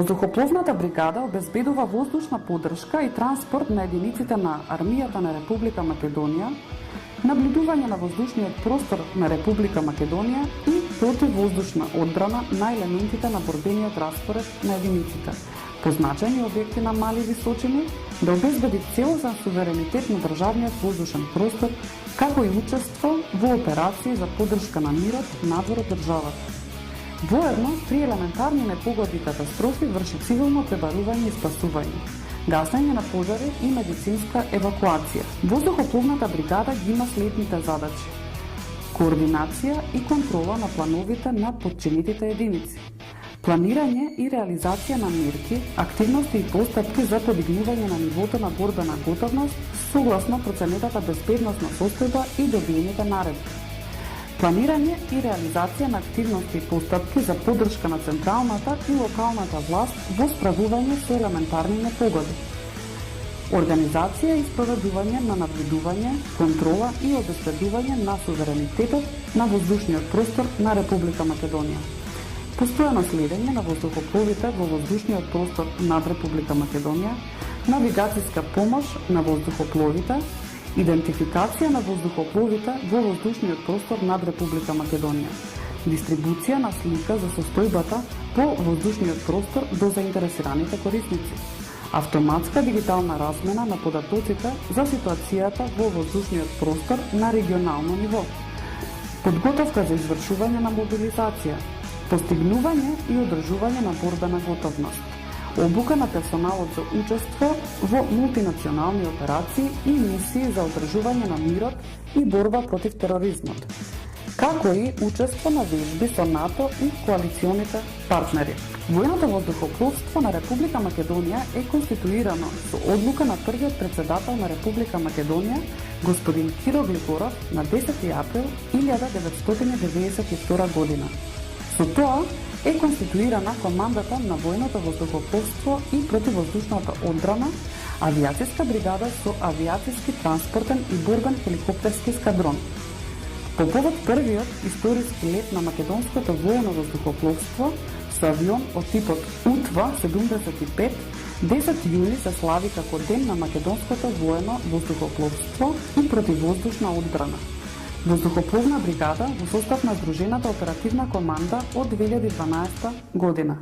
Воздухопловната бригада обезбедува воздушна поддршка и транспорт на единиците на армијата на Република Македонија, наблюдување на воздушниот простор на Република Македонија и противвоздушна одбрана на елементите на борбениот распоред на единиците, позначени објекти на мали височини, да обезбеди целосен суверенитет на државниот воздушен простор, како и учество во операции за поддршка на мирот надвор од државата. Воедно, при елементарни непогоди и катастрофи врши цивилно пребарување и спасување, гасење на пожари и медицинска евакуација. Воздухопловната бригада ги има следните задачи: координација и контрола на плановите на подчинетите единици, планирање и реализација на мерки, активности и постапки за подигнување на нивото на борбена готовност согласно проценетата безбедносна состојба и добиените наредби, планирање и реализација на активности и постапки за поддршка на централната и локалната власт во справување со елементарни непогоди, организација и спроведување на наблюдување, контрола и обезбедување на суверенитетот на воздушниот простор на Република Македонија, постојано следење на воздухопловите во воздушниот простор над Република Македонија, навигацијска помош на воздухопловите, идентификација на воздухопловите во воздушниот простор над Република Македонија, дистрибуција на слика за состојбата по воздушниот простор до заинтересираните корисници, автоматска дигитална размена на податоците за ситуацијата во воздушниот простор на регионално ниво, подготовка за извршување на мобилизација, постигнување и одржување на борбена готовност, обука на персоналот за учество во мултинационални операции и мисии за одржување на мирот и борба против тероризмот, како и учество на вежби со НАТО и коалиционите партнери. Војното воздухопловство на Република Македонија е конституирано со одлука на првиот председател на Република Македонија, господин Киро Глигоров, на 10 април 1992 година. Со тоа е конституирана командата на војното воздухопловство и противвоздушната одбрана, авиацијска бригада со авиацијски транспортен и борбен хеликоптерски скадрон. По повод првиот историски лет на македонското воено воздухопловство со авион од типот УТВА-75, 10 јуни се слави како ден на македонското воено воздухопловство и противвоздушна одбрана. Воздухопловна бригада во состав на Здружената оперативна команда од 2012 година.